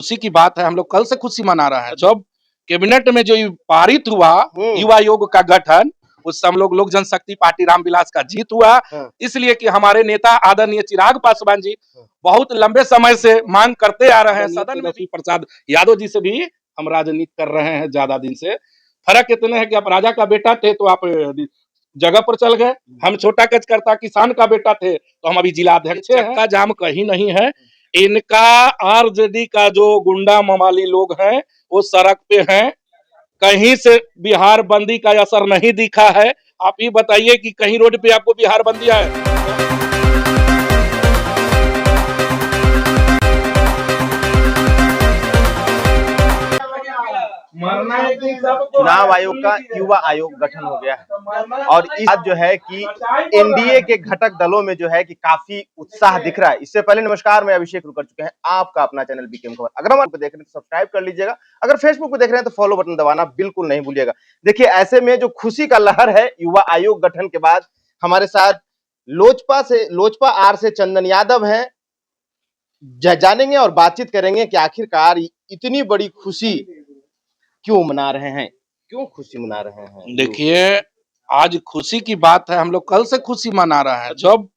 खुशी की बात है, हम लोग कल से खुशी मना रहे हैं। जब कैबिनेट में जो पारित हुआ युवा आयोग का गठन, उस हम लोग जनशक्ति पार्टी रामविलास का जीत हुआ, इसलिए कि हमारे नेता आदरणीय चिराग पासवान जी बहुत लंबे समय से मांग करते आ रहे हैं। सदन में प्रसाद यादव जी से भी हम राजनीति कर रहे हैं ज्यादा दिन से। फर्क इतने है कि आप राजा का बेटा थे तो आप जगह पर चल गए, हम छोटा कचकर्ता किसान का बेटा थे तो हम अभी जिला अध्यक्ष हैं। का जाम कहीं नहीं है, इनका आरजेडी का जो गुंडा मवाली लोग हैं वो सड़क पे हैं, कहीं से बिहार बंदी का असर नहीं दिखा है। आप ही बताइए कि कहीं रोड पे आपको बिहार बंदी है? चुनाव आयोग का युवा आयोग गठन हो गया है और इस बात जो है कि एनडीए के घटक दलों में जो है कि काफी उत्साह दिख रहा है। इससे पहले नमस्कार, मैं अभिषेक रुक कर चुके हैं आपका अपना चैनल बीकेएम खबर। अगर हम आपको देख रहे हैं तो सब्सक्राइब कर लीजिएगा, अगर फेसबुक पे देख रहे हैं तो फॉलो बटन दबाना बिल्कुल नहीं भूलिएगा। देखिए, ऐसे में जो खुशी का लहर है युवा आयोग गठन के बाद, हमारे साथ लोजपा आर से चंदन यादव है, जानेंगे और बातचीत करेंगे कि आखिरकार इतनी बड़ी खुशी क्यों मना रहे हैं, क्यों खुशी मना रहे हैं। देखिए, आज खुशी की बात है, हम लोग कल से खुशी मना रहे हैं। जब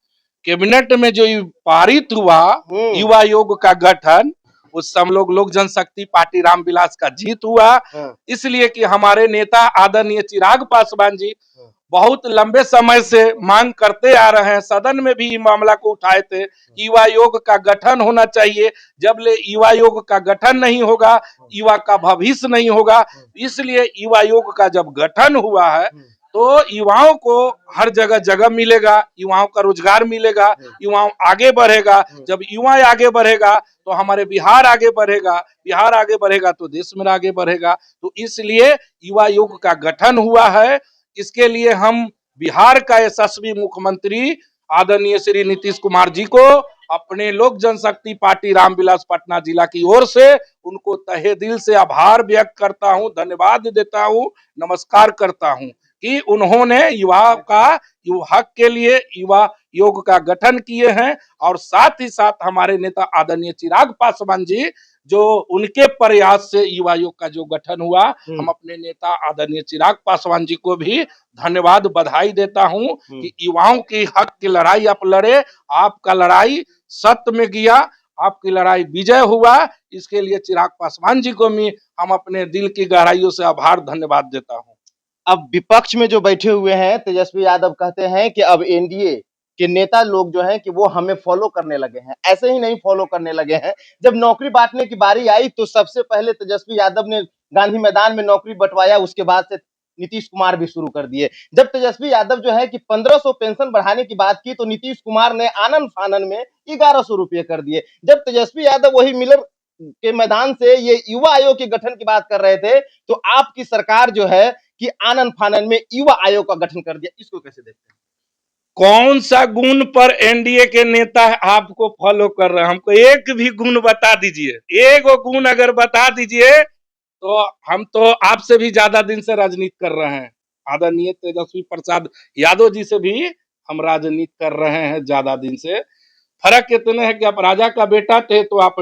कैबिनेट में जो पारित हुआ युवा आयोग का गठन, उस हम लोग जनशक्ति पार्टी रामविलास का जीत हुआ, इसलिए कि हमारे नेता आदरणीय चिराग पासवान जी बहुत लंबे समय से मांग करते आ रहे हैं। सदन में भी मामला को उठाए थे, युवा आयोग का गठन होना चाहिए। जब ले युवा आयोग का गठन नहीं होगा, युवा का भविष्य नहीं होगा। इसलिए युवा आयोग का जब गठन हुआ है तो युवाओं को हर जगह जगह मिलेगा, युवाओं का रोजगार मिलेगा, युवाओं आगे बढ़ेगा। जब युवा आगे बढ़ेगा तो हमारे बिहार आगे बढ़ेगा, बिहार आगे बढ़ेगा तो देश में आगे बढ़ेगा। तो इसलिए युवा आयोग का गठन हुआ है। इसके लिए हम बिहार का यशस्वी मुख्यमंत्री आदरणीय श्री नीतीश कुमार जी को अपने लोक जनशक्ति पार्टी रामविलास पटना जिला की ओर से उनको तहे दिल से आभार व्यक्त करता हूं, धन्यवाद देता हूं, नमस्कार करता हूं कि उन्होंने युवा हक के लिए युवा योग का गठन किए हैं। और साथ ही साथ हमारे नेता आदरणीय चिराग पासवान जी, जो उनके प्रयास से युवा योग का जो गठन हुआ, हम अपने नेता आदरणीय चिराग पासवान जी को भी धन्यवाद बधाई देता हूं कि युवाओं की हक की लड़ाई आप लड़े, आपका लड़ाई सत्य में गया, आपकी लड़ाई विजय हुआ। इसके लिए चिराग पासवान जी को भी हम अपने दिल की गहराइयों से आभार धन्यवाद देता हूं। अब विपक्ष में जो बैठे हुए हैं तेजस्वी यादव कहते हैं कि अब एनडीए के नेता लोग जो हैं कि वो हमें फॉलो करने लगे हैं। ऐसे ही नहीं फॉलो करने लगे हैं, जब नौकरी बांटने की बारी आई तो सबसे पहले तेजस्वी यादव ने गांधी मैदान में नौकरी बंटवाया, उसके बाद से नीतीश कुमार भी शुरू कर दिए। जब तेजस्वी यादव जो है कि 1500 पेंशन बढ़ाने की बात की तो नीतीश कुमार ने आनन फानन में 1100 रुपये कर दिए। जब तेजस्वी यादव वही मिलर के मैदान से ये युवा आयोग के गठन की बात कर रहे थे तो आपकी सरकार जो है कि आनन फानन में युवा आयोग का गठन कर दिया। इसको कैसे देखते हैं? कौन सा गुण पर एनडीए के नेता आपको फॉलो कर रहे हैं? हमको एक भी गुण बता दीजिए, एक गुण अगर बता दीजिए तो हम तो आपसे भी ज्यादा दिन से राजनीति कर रहे हैं। आदरणीय तेजस्वी प्रसाद यादव जी से भी हम राजनीति कर रहे हैं ज्यादा दिन से। फर्क इतने है कि आप राजा का बेटा थे तो आप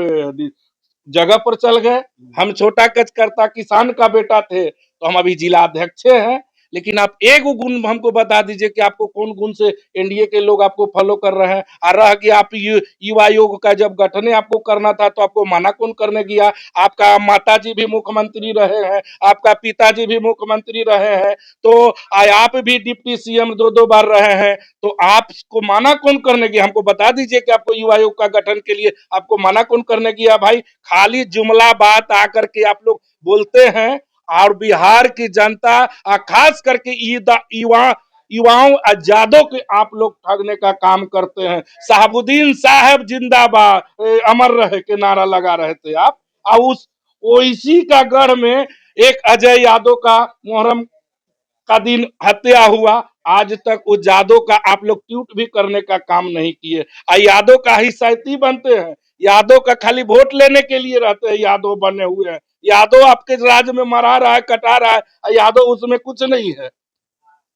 जगह पर चल गए, हम छोटा कचकर्ता किसान का बेटा थे तो हम अभी जिला अध्यक्ष हैं। लेकिन आप एक गुण हमको बता दीजिए कि आपको कौन गुण से एनडीए के लोग आपको फॉलो कर रहे हैं। और रह गया आप युवा आयोग का जब गठन आपको करना था तो आपको मना कौन करने गया? आपका माताजी भी मुख्यमंत्री रहे हैं, आपका पिताजी भी मुख्यमंत्री रहे हैं, तो आप भी डिप्टी सीएम 2-2 बार रहे हैं, तो आपको मना कौन करने गया? हमको बता दीजिए कि आपको युवा आयोग का गठन के लिए आपको मना कौन करने गया? भाई, खाली जुमला बात आकर के आप लोग बोलते हैं और बिहार की जनता खास करके युवाओं आजादों के आप लोग ठगने का काम करते हैं। साहबुद्दीन साहब जिंदाबाद, अमर रहे के नारा लगा रहे थे आप, और इसी का गढ़ में एक अजय यादव का मुहर्रम का दिन हत्या हुआ, आज तक उस यादव का आप लोग ट्वीट भी करने का काम नहीं किए। यादव का ही साथी बनते हैं, यादव का खाली वोट लेने के लिए रहते हैं, यादव बने हुए हैं। यादव आपके राज्य में मरा रहा है, कटा रहा है, यादव उसमें कुछ नहीं है।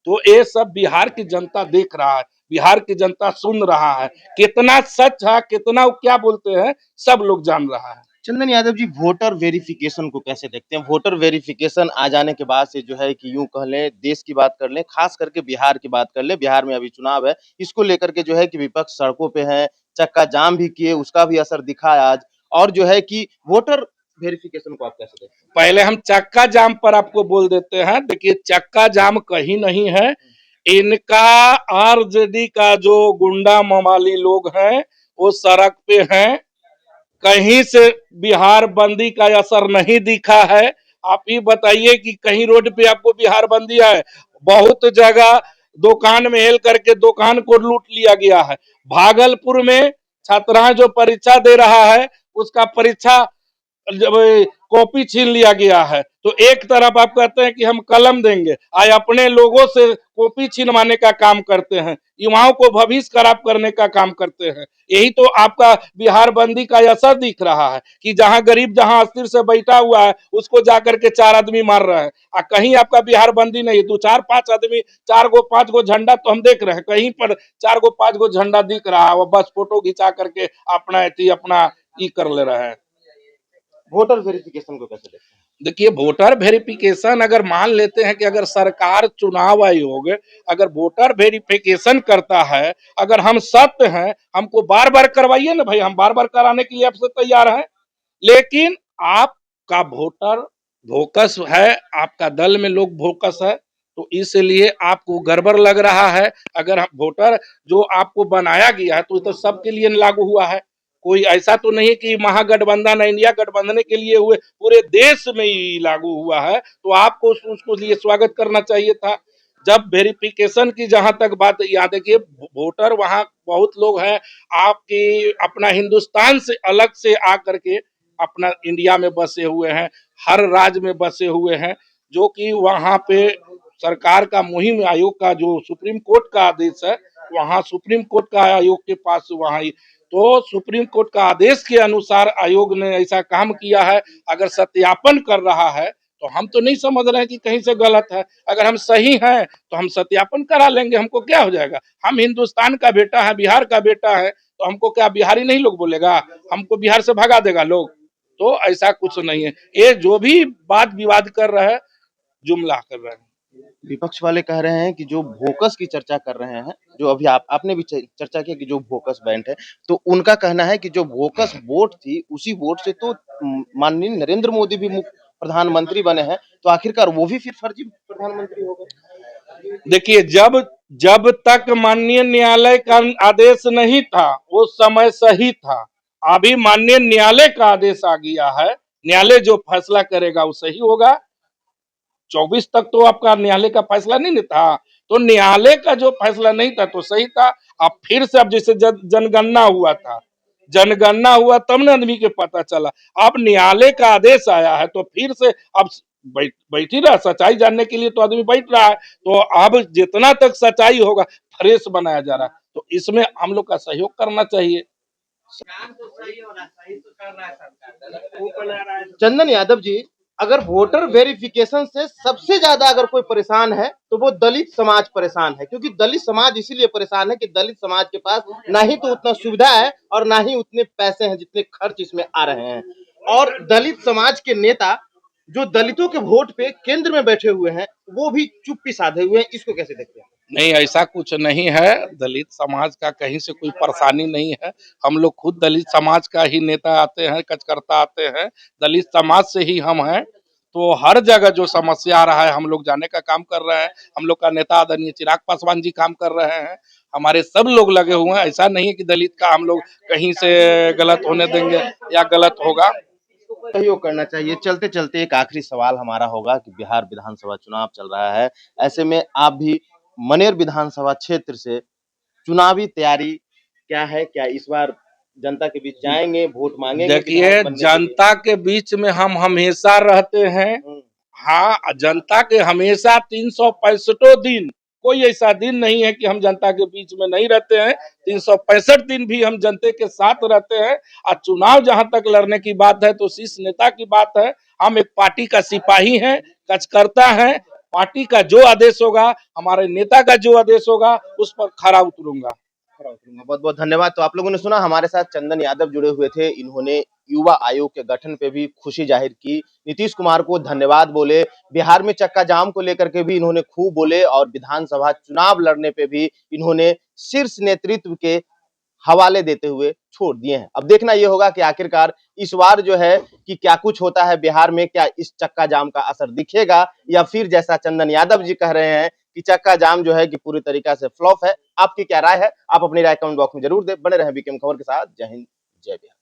तो ये सब बिहार की जनता देख रहा है, बिहार की जनता सुन रहा है, कितना सच है कितना क्या बोलते हैं सब लोग जान रहा है। चंदन यादव जी, वोटर वेरिफिकेशन को कैसे देखते हैं? वोटर वेरिफिकेशन आ जाने के बाद से जो है कि यूं कह लें, देश की बात कर लें, खास करके बिहार की बात कर लें, बिहार में अभी चुनाव है, इसको लेकर के जो है कि विपक्ष सड़कों पे है, चक्का जाम भी किए, उसका भी असर दिखा है आज। और जो है कि वोटर वेरिफिकेशन को आप कैसे देखते हैं? पहले हम चक्का जाम पर आपको बोल देते हैं। देखिए, चक्का जाम कहीं नहीं है। इनका आरजेडी का जो गुंडा मवाली लोग हैं वो सड़क पे हैं। कहीं से बिहार बंदी का असर नहीं दिखा है। आप ही बताइए कि कहीं रोड पे आपको बिहार बंदी है? बहुत जगह दुकान में हेल करके दुकान को लूट लिया गया है। भागलपुर में छात्राएं जो परीक्षा दे रहा है उसका परीक्षा जब कॉपी छीन लिया गया है, तो एक तरफ आप कहते हैं कि हम कलम देंगे, आज अपने लोगों से कॉपी छीनवाने का काम करते हैं, युवाओं को भविष्य खराब करने का काम करते हैं। यही तो आपका बिहार बंदी का असर दिख रहा है कि जहां गरीब जहां अस्थिर से बैठा हुआ है उसको जाकर के 4 आदमी मार रहे हैं। कहीं आपका बिहार बंदी नहीं, 2 4 5 आदमी 4 गो 5 गो झंडा तो हम देख रहे हैं, कहीं पर 4 गो 5 गो झंडा दिख रहा है, वो बस फोटो खिंचा करके अपना ये कर ले रहे हैं। वोटर वेरिफिकेशन को कैसे देखते हैं? देखिए, वोटर वेरिफिकेशन अगर मान लेते हैं कि अगर सरकार चुनाव आयोग अगर वोटर वेरिफिकेशन करता है, अगर हम सत्य हैं, हमको बार बार करवाइए ना भाई, हम बार बार कराने के लिए आपसे तैयार हैं। लेकिन आपका वोटर भोकस है, आपका दल में लोग भोकस है, तो इसलिए आपको गड़बड़ लग रहा है। अगर वोटर जो आपको बनाया गया है तो सबके लिए लागू हुआ है। कोई ऐसा तो नहीं कि महागठबंधन इंडिया गठबंधन के लिए हुए, पूरे देश में ही लागू हुआ है, तो आपको उसको लिए स्वागत करना चाहिए था। जब वेरिफिकेशन की जहां तक बात, याद देखिए, वोटर वहां बहुत लोग हैं आपकी अपना हिंदुस्तान से अलग से आकर के अपना इंडिया में बसे हुए हैं, हर राज्य में बसे हुए हैं, जो कि वहां पे सरकार का मुहिम आयोग का जो सुप्रीम कोर्ट का आदेश है, वहां सुप्रीम कोर्ट का आयोग के पास वहां तो सुप्रीम कोर्ट का आदेश के अनुसार आयोग ने ऐसा काम किया है। अगर सत्यापन कर रहा है तो हम तो नहीं समझ रहे हैं कि कहीं से गलत है। अगर हम सही हैं तो हम सत्यापन करा लेंगे, हमको क्या हो जाएगा? हम हिंदुस्तान का बेटा है, बिहार का बेटा है, तो हमको क्या बिहारी नहीं लोग बोलेगा? हमको बिहार से भगा देगा लोग? तो ऐसा कुछ नहीं है। ये जो भी वाद विवाद कर रहे हैं, जुमला कर रहे हैं। विपक्ष वाले कह रहे हैं कि जो भोकस की चर्चा कर रहे हैं, जो अभी आपने भी चर्चा की कि जो भोकस बैंड है, तो उनका कहना है कि जो भोकस वोट थी, उसी वोट से तो माननीय नरेंद्र मोदी भी प्रधानमंत्री बने हैं, तो आखिरकार वो भी फिर फर्जी प्रधानमंत्री हो गए। देखिए, जब जब तक माननीय न्यायालय का आदेश नहीं था वो समय सही था। अभी माननीय न्यायालय का आदेश आ गया है, न्यायालय जो फैसला करेगा वो सही होगा। 24 तक तो आपका न्यायालय का फैसला नहीं था, तो न्यायालय का जो फैसला नहीं था तो सही था। अब फिर से अब जैसे जनगणना हुआ था, जनगणना हुआ तब ना आदमी के पता चला। अब न्यायालय का आदेश आया है तो फिर से अब बैठी रहा, सच्चाई जानने के लिए तो आदमी बैठ रहा है। तो अब जितना तक सच्चाई होगा फ्रेश बनाया जा रहा है, तो इसमें हम लोग का सहयोग करना चाहिए। चंदन यादव जी, अगर वोटर वेरिफिकेशन से सबसे ज्यादा अगर कोई परेशान है तो वो दलित समाज परेशान है, क्योंकि दलित समाज इसीलिए परेशान है कि दलित समाज के पास ना ही तो उतना सुविधा है और ना ही उतने पैसे हैं जितने खर्च इसमें आ रहे हैं। और दलित समाज के नेता जो दलितों के वोट पे केंद्र में बैठे हुए हैं वो भी चुप्पी साधे हुए हैं, इसको कैसे देखते हैं? नहीं, ऐसा कुछ नहीं है। दलित समाज का कहीं से कोई परेशानी नहीं है। हम लोग खुद दलित समाज का ही नेता आते हैं, कार्यकर्ता आते हैं, दलित समाज से ही हम हैं। तो हर जगह जो समस्या आ रहा है हम लोग जाने का काम कर रहे हैं। हम लोग का नेता आदरणीय चिराग पासवान जी काम कर रहे हैं, हमारे सब लोग लगे हुए हैं। ऐसा नहीं है कि दलित का हम लोग कहीं से गलत होने देंगे या गलत होगा। सहयोग करना चाहिए। चलते चलते एक आखिरी सवाल हमारा होगा कि बिहार विधानसभा चुनाव चल रहा है, ऐसे में आप भी मनेर विधानसभा क्षेत्र से चुनावी तैयारी क्या है? क्या इस बार जनता के बीच जाएंगे, वोट मांगेंगे? देखिए, जनता के बीच में हम हमेशा रहते हैं। हाँ, जनता के हमेशा 365 दिन, कोई ऐसा दिन नहीं है कि हम जनता के बीच में नहीं रहते हैं। 365 दिन भी हम जनता के साथ रहते हैं। और चुनाव जहां तक लड़ने की बात है तो शीर्ष नेता की बात है। हम एक पार्टी का सिपाही हैं, कार्यकर्ता हैं। पार्टी का जो आदेश होगा, हमारे नेता का जो आदेश होगा, उस पर खरा उतरूंगा। बहुत बहुत धन्यवाद। तो आप लोगों ने सुना, हमारे साथ चंदन यादव जुड़े हुए थे। इन्होंने युवा आयोग के गठन पे भी खुशी जाहिर की, नीतीश कुमार को धन्यवाद बोले, बिहार में चक्का जाम को लेकर के भी इन्होंने खूब बोले और विधानसभा चुनाव लड़ने पे भी इन्होंने शीर्ष नेतृत्व के हवाले देते हुए छोड़ दिए हैं। अब देखना यह होगा कि आखिरकार इस बार जो है कि क्या कुछ होता है बिहार में, क्या इस चक्का जाम का असर दिखेगा या फिर जैसा चंदन यादव जी कह रहे हैं कि चक्का जाम जो है कि पूरी तरीका से फ्लॉप है। आपकी क्या राय है? आप अपनी राय कमेंट बॉक्स में जरूर दें। बने रहें बीकेएम खबर के साथ। जय हिंद, जय बिहार।